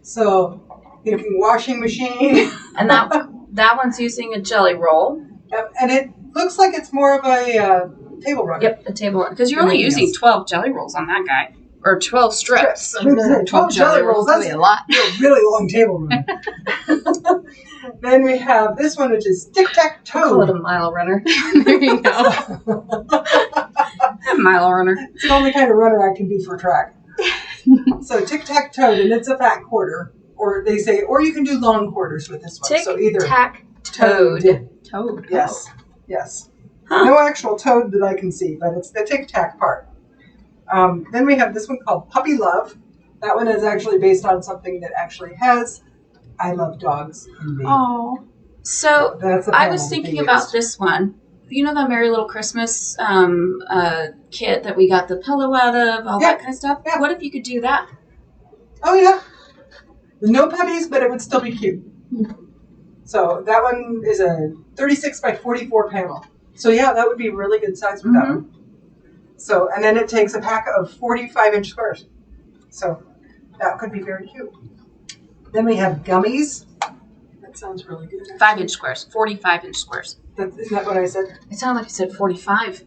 So thinking washing machine. And that one's using a jelly roll. Yep. And it looks like it's more of a table runner. Yep, a table runner. Because you're only using 12 jelly rolls on that guy. Or 12 strips. 12 jelly rolls. That's a lot. A really long table runner. Then we have this one, which is tic-tac-toe. Call it a mile runner. There you go. A mile runner. It's the only kind of runner I can be for track. So tic-tac-toe, and it's a fat quarter. Or they say, or you can do long quarters with this one. So either Tic-tac-toed. Toad. Yes. Yes. Huh. No actual toad that I can see, but it's the tic-tac part. Then we have this one called Puppy Love. That one is actually based on something that actually has I Love Dogs in me. Oh. So That's a I was panel thinking they about used. this one. You know the Merry Little Christmas kit that we got the pillow out of, all that kind of stuff? Yeah. What if you could do that? Oh, yeah. No puppies, but it would still be cute. So that one is a 36 by 44 panel. So yeah, that would be a really good size for that one. So, and then it takes a pack of 45-inch squares. So that could be very cute. Then we have gummies. That sounds really good. 5-inch squares, 45-inch squares. Isn't that what I said? It sounded like you said 45-inch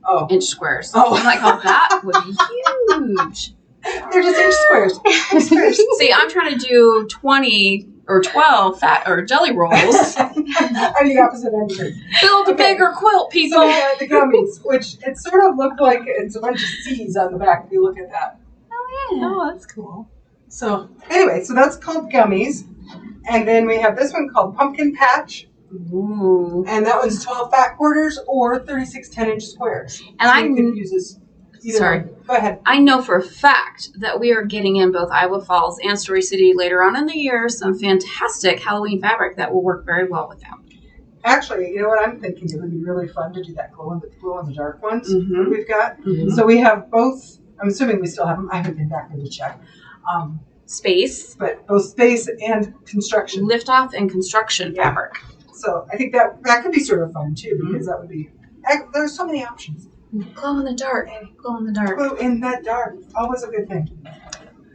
Oh. squares. Oh. I'm like, oh, that would be huge. They're just inch squares. Inch squares. See, I'm trying to do 20 or 12 fat or jelly rolls. I'm the opposite end of it. Build a bigger quilt, people. So yeah, the gummies, which it sort of looked like it's a bunch of C's on the back if you look at that. Oh, yeah. Oh, that's cool. So anyway, so that's called gummies. And then we have this one called Pumpkin Patch. Ooh. And that one's 12 fat quarters or 36 10-inch squares. And so I you can use this. Sorry. Go ahead. I know for a fact that we are getting in both Iowa Falls and Story City later on in the year some fantastic Halloween fabric that will work very well with them. Actually, you know what I'm thinking? It would be really fun to do that glow in the dark ones that we've got. Mm-hmm. So we have both. I'm assuming we still have them. I haven't been back there to check. Space. But both space and construction. Liftoff and construction fabric. So I think that could be sort of fun too, because that would be. There's so many options. Glow in the dark. Glow in the dark. Glow in that dark. Always a good thing.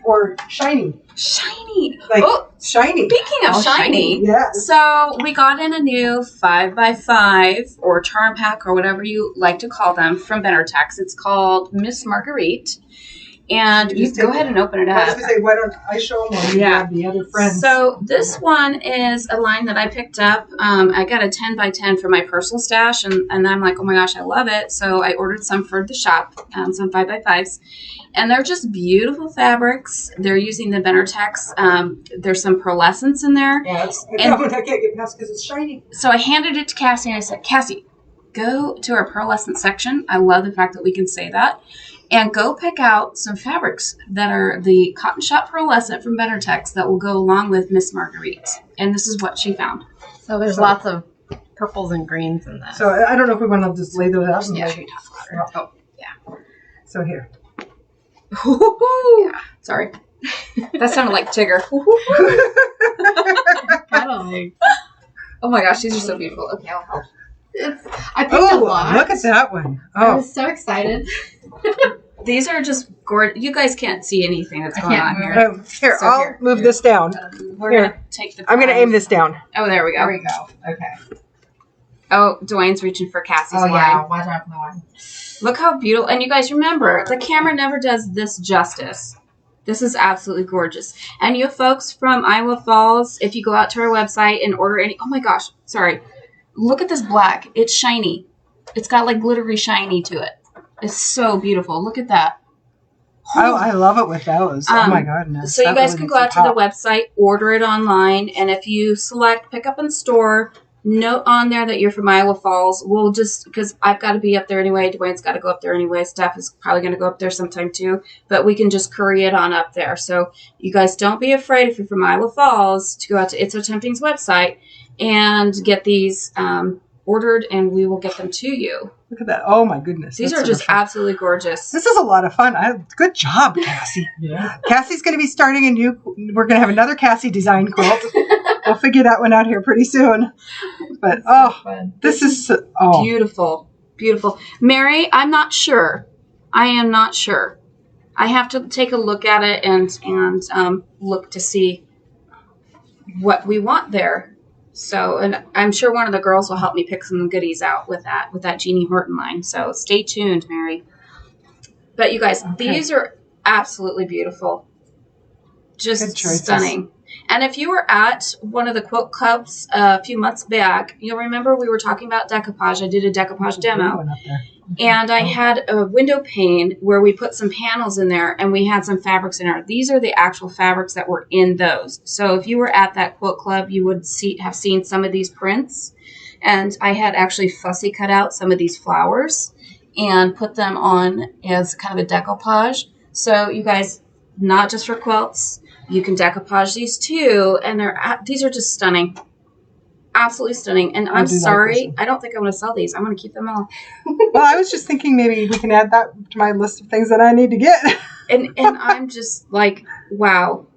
Or shiny. Shiny. Like shiny. Speaking of shiny. Yes. So we got in a new 5x5 or charm pack or whatever you like to call them from Benartex. It's called Miss Marguerite. And you go ahead and open it up. I was going to say, why don't I show them while you grab the other friends? So this one is a line that I picked up. I got a 10x10 for my personal stash, and I'm like, oh my gosh, I love it. So I ordered some for the shop, some 5x5s. And they're just beautiful fabrics. They're using the Benartex. There's some pearlescence in there. Yes. And I can't get past because it's shiny. So I handed it to Cassie, and I said, Cassie, go to our pearlescent section. I love the fact that we can say that. And go pick out some fabrics that are the Cotton Shop Pearlescent from Benartex that will go along with Miss Marguerite. And this is what she found. So there's lots of purples and greens in this. So I don't know if we want to just lay those out. Yeah. Oh, yeah. So here. Yeah. Sorry. That sounded like Tigger. Oh my gosh, these are so beautiful. Okay, I'll help. I picked a lot. Look at that one. I was so excited. These are just gorgeous. You guys can't see anything that's going on here. Here, I'll move this down. We're going to take the... I'm going to aim this down. Oh, there we go. There we go. Okay. Oh, Dwayne's reaching for Cassie's line. Yeah. Watch out for the one. Look how beautiful. And you guys remember, the camera never does this justice. This is absolutely gorgeous. And you folks from Iowa Falls, if you go out to our website and order any... Oh my gosh. Sorry. Look at this black. It's shiny. It's got like glittery shiny to it. It's so beautiful. Look at that. Oh, I love it with those. Oh my goodness. So you guys can go out to the website, order it online, and if you select pick up in store, note on there that you're from Iowa Falls. We'll just, because I've got to be up there anyway. Dwayne's got to go up there anyway. Steph is probably going to go up there sometime too, but we can just courier it on up there. So you guys don't be afraid if you're from Iowa Falls to go out to It's So Tempting's website and get these ordered, and we will get them to you. Look at that. Oh, my goodness. These are just absolutely gorgeous. This is a lot of fun. Good job, Cassie. Yeah. Cassie's going to be starting a new... We're going to have another Cassie design quilt. We'll figure that one out here pretty soon. But, this is... Beautiful. Beautiful. Mary, I'm not sure. I am not sure. I have to take a look at it and look to see what we want there. So, and I'm sure one of the girls will help me pick some goodies out with that Jeannie Horton line. So stay tuned, Mary. But you guys, these are absolutely beautiful. Just stunning. And if you were at one of the quilt clubs a few months back, you'll remember we were talking about decoupage. I did a decoupage demo. And I had a window pane where we put some panels in there and we had some fabrics in there. These are the actual fabrics that were in those. So if you were at that quilt club, you would have seen some of these prints. And I had actually fussy cut out some of these flowers and put them on as kind of a decoupage. So you guys, not just for quilts, you can decoupage these too. And these are just stunning. Absolutely stunning. And I'm sorry, I don't think I'm going to sell these. I'm going to keep them all. Well, I was just thinking maybe we can add that to my list of things that I need to get. and I'm just like, wow.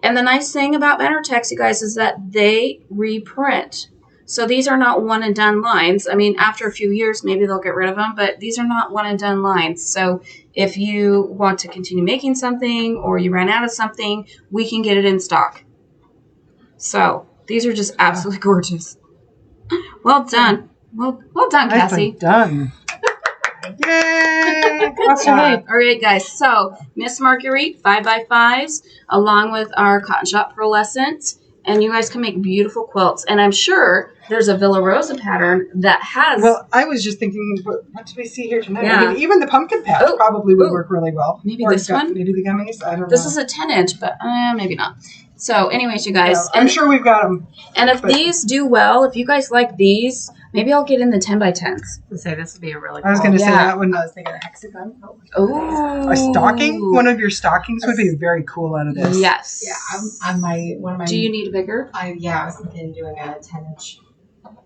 And the nice thing about Benartex, you guys, is that they reprint. So these are not one and done lines. I mean, after a few years, maybe they'll get rid of them, but these are not one and done lines. So if you want to continue making something or you ran out of something, we can get it in stock. So these are just absolutely gorgeous. Well done. Well done, Cassie. Done. Yay! Awesome. All right, guys. So Miss Marguerite 5x5s along with our Cotton Shop Pearlescent. And you guys can make beautiful quilts. And I'm sure there's a Villa Rosa pattern that has... Well, I was just thinking, what do we see here tonight? Yeah. I mean, even the pumpkin patch probably would work really well. Maybe this one? Maybe the gummies? I don't know. This is a 10-inch, but maybe not. So anyways, you guys. Yeah, I'm sure we've got them. And if these do well, if you guys like these, Maybe I'll get in the 10 by 10s. To say this would be a really. I was going to say Yeah. that one. I was thinking a hexagon. Oh, A stocking? One of your stockings would be very cool out of this. Yes. Yeah, I'm one of my. Do you need a bigger? I was thinking of doing a 10-inch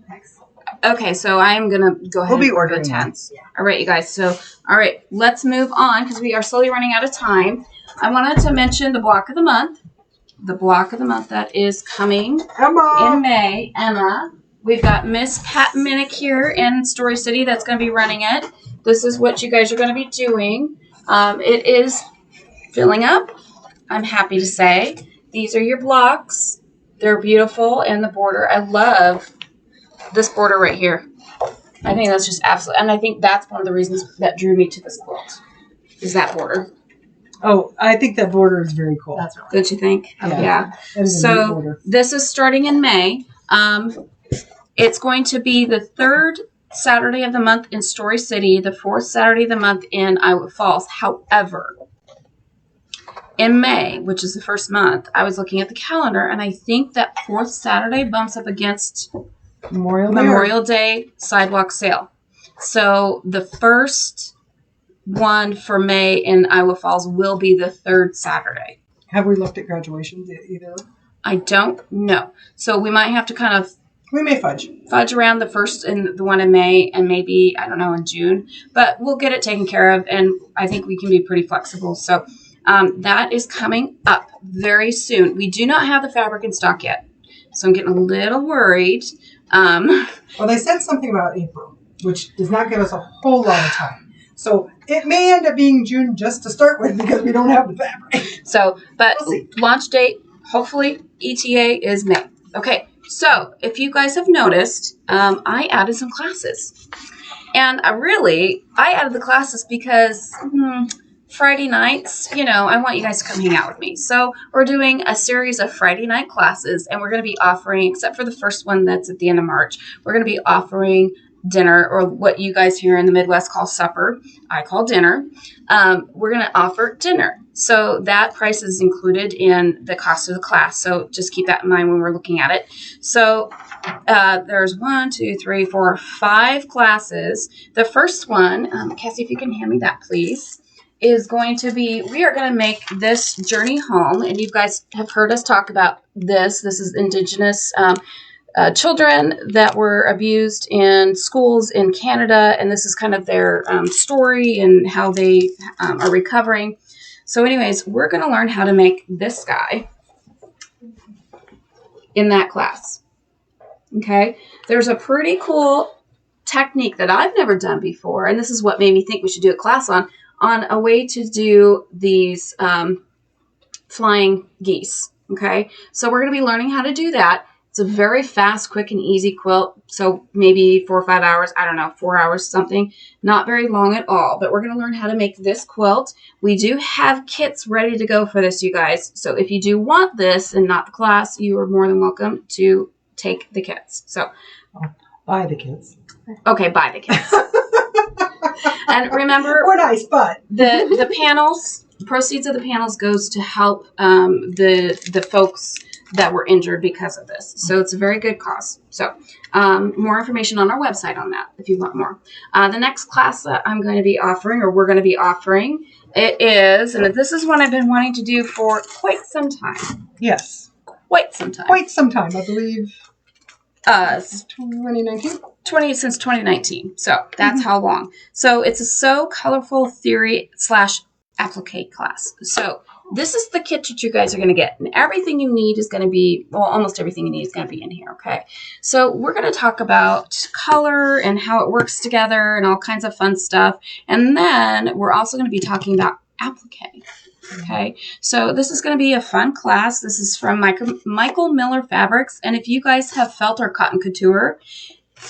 hex. Okay, so I am gonna go ahead We'll be and order ordering 10s. Yeah. All right, you guys. So, all right, let's move on because we are slowly running out of time. I wanted to mention the block of the month. The block of the month that is coming Emma! in May. Emma. We've got Miss Pat Minnick here in Story City that's going to be running it. This is what you guys are going to be doing. It is filling up, I'm happy to say. These are your blocks. They're beautiful, and the border. I love this border right here. I think that's just absolute, and I think that's one of the reasons that drew me to this quilt, is that border. Oh, I think that border is very cool. That's really. Don't you think? Yeah. That is a neat So border. this is starting in May. It's going to be the third Saturday of the month in Story City, the fourth Saturday of the month in Iowa Falls. However, in May, which is the first month, I was looking at the calendar, and I think that fourth Saturday bumps up against Memorial Day sidewalk sale. So the first one for May in Iowa Falls will be the third Saturday. Have we looked at graduations either? I don't know. So we might have to kind of We may fudge. around the first and the one in May and maybe, I don't know, in June. But we'll get it taken care of, and I think we can be pretty flexible. So that is coming up very soon. We do not have the fabric in stock yet. So I'm getting a little worried. Well, they said something about April, which does not give us a whole lot of time. So it may end up being June just to start with because we don't have the fabric. So, but We'll see. launch date, hopefully ETA is May. Okay, so if you guys have noticed, I added some classes. And I added the classes because Friday nights, I want you guys to come hang out with me. So we're doing a series of Friday night classes, and we're going to be offering, except for the first one that's at the end of March, we're going to be offering dinner, or what you guys here in the Midwest call supper. I call dinner. We're going to offer dinner. So that price is included in the cost of the class. So just keep that in mind when we're looking at it. So there's 5 classes. The first one, Cassie, if you can hand me that, please, is going to be, we are going to make this journey home. And you guys have heard us talk about this. This is Indigenous children that were abused in schools in Canada, and this is kind of their story and how they are recovering. So anyways, we're going to learn how to make this guy in that class. Okay? There's a pretty cool technique that I've never done before, and this is what made me think we should do a class on a way to do these flying geese. Okay? So we're going to be learning how to do that. It's a very fast, quick, and easy quilt. So maybe 4 or 5 hours. I don't know, 4 hours, something. Not very long at all. But we're going to learn how to make this quilt. We do have kits ready to go for this, you guys. So if you do want this and not the class, you are more than welcome to take the kits. So Buy the kids. Okay, buy the kits. And remember, We're nice, but the panels, proceeds of the panels goes to help the folks that were injured because of this. So it's a very good cause. So more information on our website on that if you want more. The next class that I'm going to be offering, or we're going to be offering, it is, and this is one I've been wanting to do for quite some time. yes, Quite some time. quite some time. I believe 2019. Since 2019. So that's how long. So it's a Sew Colorful Theory / Applique class. So this is the kit that you guys are going to get. And everything you need is going to be, well, almost everything you need is going to be in here, okay? So we're going to talk about color and how it works together and all kinds of fun stuff. And then we're also going to be talking about applique, okay? So this is going to be a fun class. This is from Michael Miller Fabrics. And if you guys have felt our cotton couture,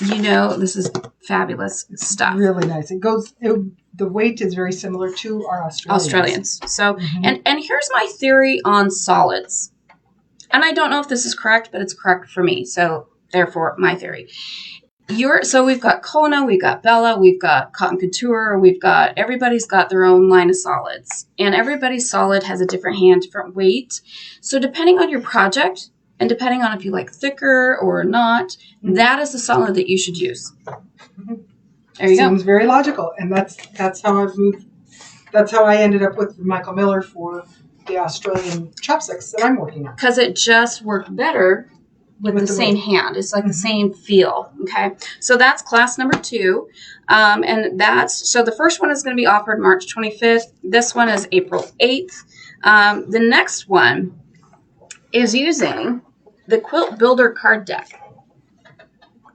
you know this is fabulous stuff. Really nice. The weight is very similar to our Australians. So, and here's my theory on solids. And I don't know if this is correct, but it's correct for me. So, therefore, my theory. So we've got Kona, we've got Bella, we've got Cotton Couture, everybody's got their own line of solids. And everybody's solid has a different hand, different weight. So, depending on your project and depending on if you like thicker or not, that is the solid that you should use. There you go. Seems very logical, and that's how I've moved. That's how I ended up with Michael Miller for the Australian chopsticks that I'm working on. Because it just worked better with the same hand. It's like the same feel. Okay. So that's class number 2. So the first one is going to be offered March 25th. This one is April 8th. The next one is using the Quilt Builder card deck.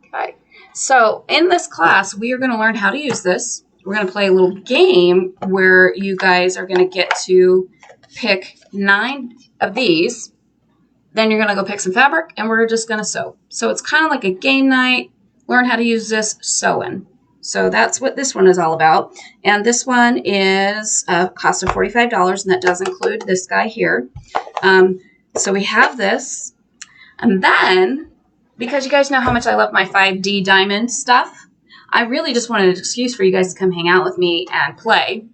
Okay. So in this class, we are going to learn how to use this. We're going to play a little game where you guys are going to get to pick 9 of these. Then you're going to go pick some fabric, and we're just going to sew. So it's kind of like a game night. Learn how to use this sewing. So that's what this one is all about. And this one is a cost of $45, and that does include this guy here. So we have this. And then, because you guys know how much I love my 5D diamond stuff, I really just wanted an excuse for you guys to come hang out with me and play.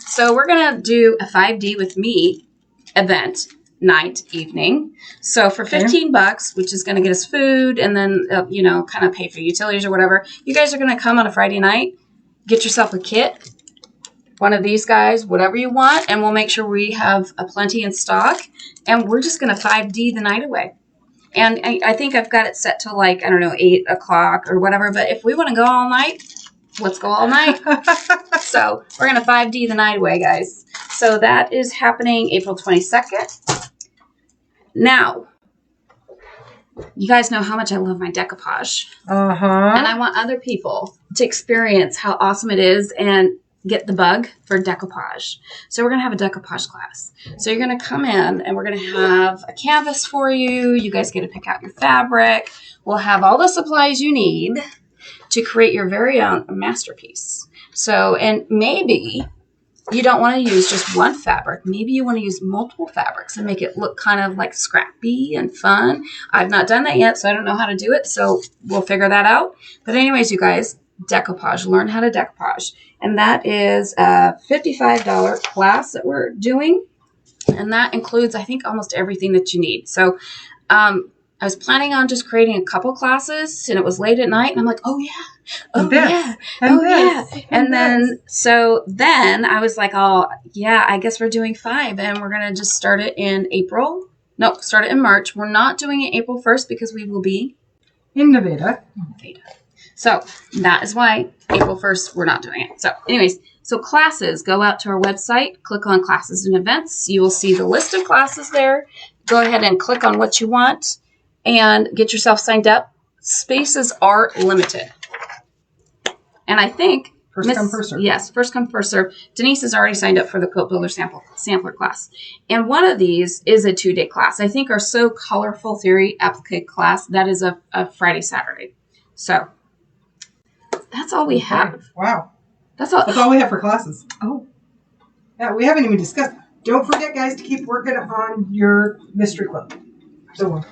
So we're going to do a 5D with me event. Night, evening. So for $15, which is going to get us food and then, kind of pay for utilities or whatever, you guys are going to come on a Friday night, get yourself a kit, one of these guys, whatever you want, and we'll make sure we have a plenty in stock, and we're just going to 5D the night away. And I think I've got it set to 8 o'clock or whatever, but if we want to go all night, let's go all night. So we're going to 5D the night away, guys. So that is happening April 22nd. Now, you guys know how much I love my decoupage. And I want other people to experience how awesome it is and get the bug for decoupage. So we're going to have a decoupage class. So you're going to come in and we're going to have a canvas for you. You guys get to pick out your fabric. We'll have all the supplies you need to create your very own masterpiece. So, and maybe you don't want to use just one fabric. Maybe you want to use multiple fabrics and make it look kind of like scrappy and fun. I've not done that yet, so I don't know how to do it. So we'll figure that out. But anyways, you guys, decoupage. Learn how to decoupage. And that is a $55 class that we're doing. And that includes, I think, almost everything that you need. So I was planning on just creating a couple classes, and it was late at night, and I'm like, oh, yeah. Oh, yeah. Oh, yeah. And then I was like, oh, yeah, I guess we're doing 5, and we're going to just start it in April. No, start it in March. We're not doing it April 1st because we will be in Nevada. So that is why April 1st, we're not doing it. So anyways, so classes, go out to our website, click on classes and events. You will see the list of classes there. Go ahead and click on what you want and get yourself signed up. Spaces are limited. And I think First come, first serve. Yes, first come, first serve. Denise has already signed up for the Quilt Builder sampler class. And one of these is a 2-day class. I think our So Colorful Theory applique class, that is a Friday, Saturday. So that's all we have. Wow. That's all we have for classes. Oh. Yeah, we haven't even discussed. Don't forget, guys, to keep working on your mystery quilt. So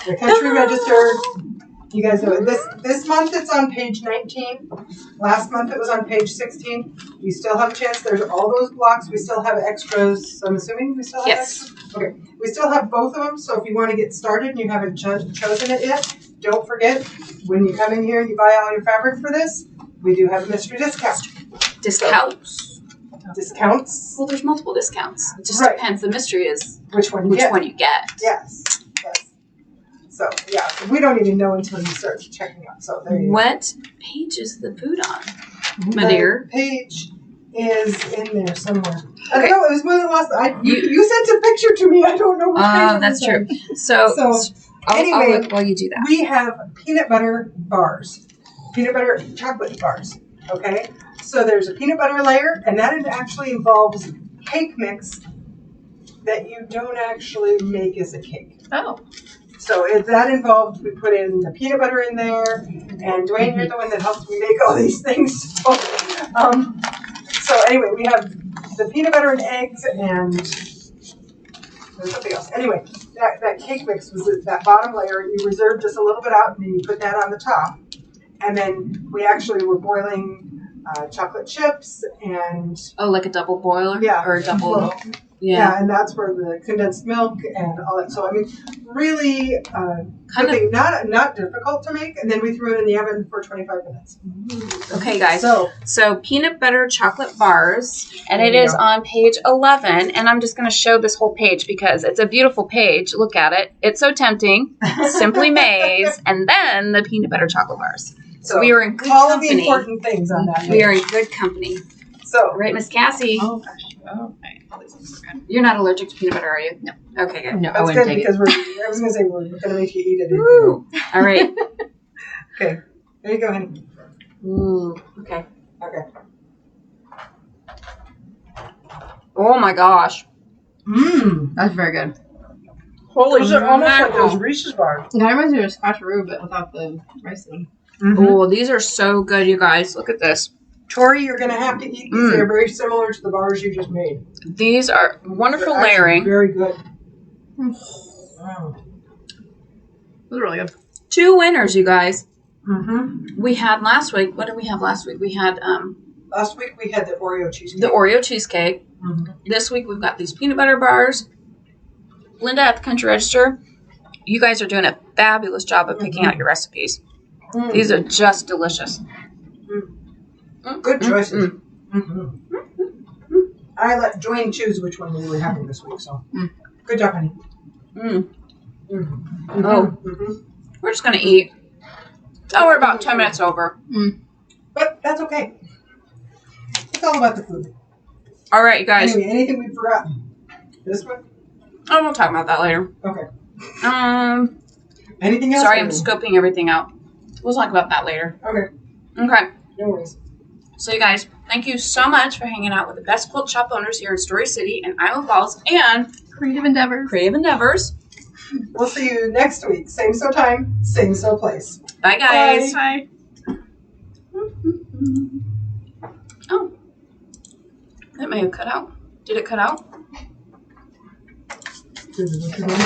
the country registered. You guys know it. This month it's on page 19. Last month it was on page 16. You still have a chance. There's all those blocks. We still have extras. I'm assuming we still have extras? Okay. We still have both of them. So if you want to get started and you haven't chosen it yet, don't forget, when you come in here and you buy all your fabric for this, we do have a mystery discount. Discounts. Discounts? Well, there's multiple discounts. It just depends. The mystery is which one you get. Yes. So, yeah, we don't even know until you start checking out. So, there you go. What page is the boot on, my dear? Page is in there somewhere. I don't know. It was one of the last. You sent a picture to me. I don't know which page. That's true. So anyway, I'll look while you do that. We have peanut butter bars, peanut butter chocolate bars. Okay, so there's a peanut butter layer, and that actually involves cake mix that you don't actually make as a cake. Oh. So if that involved, we put in the peanut butter in there, and Dwayne, you're the one that helps me make all these things. So anyway, we have the peanut butter and eggs, and there's something else. Anyway, that cake mix was that bottom layer. You reserved just a little bit out, and then you put that on the top. And then we actually were boiling chocolate chips and... Oh, like a double boiler? Yeah. Or a double... Yeah, and that's where the condensed milk and all that. So I mean, really, something not difficult to make. And then we threw it in the oven for 25 minutes. Okay, guys. So peanut butter chocolate bars, and There it you is go. on page 11. And I'm just going to show this whole page because it's a beautiful page. Look at it. It's so tempting. Simply Maize, and then the peanut butter chocolate bars. So we are in good all company. of the important things on that. We are in good company. So, Right, Miss Cassie? Oh gosh. Oh, okay. You're not allergic to peanut butter, are you? No. Okay, good. No, I that's wouldn't good take because I was going to say we're going to make you eat it. Woo. All right. Okay. There you go, honey. Ooh. Okay. Okay. Oh my gosh. Mmm. That's very good. Holy Those are almost like mackerel. those Reese's bars. It kind of reminds me of a scotcheroo, but without the rice one. Mm-hmm. Oh, these are so good, you guys. Look at this. Tori, you're going to have to eat these. They're very similar to the bars you just made. These are wonderful They're actually layering. very good. Those are really good. 2 winners, you guys. Mm-hmm. We had last week. What did we have last week? We had Last week we had the Oreo cheesecake. the Oreo cheesecake. Mm-hmm. This week we've got these peanut butter bars. Linda at the Country Register, you guys are doing a fabulous job of picking out your recipes. Mm. These are just delicious. Good choices. Mm-hmm. I let Joanne choose which one we were having this week, so good job, honey. Mm. Mm-hmm. Oh, we're just going to eat. Oh, we're about 10 minutes over. But that's okay. It's all about the food. All right, you guys. Anyway, anything we've forgotten? This one? Oh, we'll talk about that later. Okay. Anything else? Sorry, I'm scoping everything out. We'll talk about that later. Okay. Okay. No worries. So, you guys, thank you so much for hanging out with the best quilt shop owners here in Story City and Iowa Falls and Creative Endeavors. Creative Endeavors. We'll see you next week. Same so time, same so place. Bye, guys. Bye. Oh, that may have cut out. Did it cut out? This is what you're doing.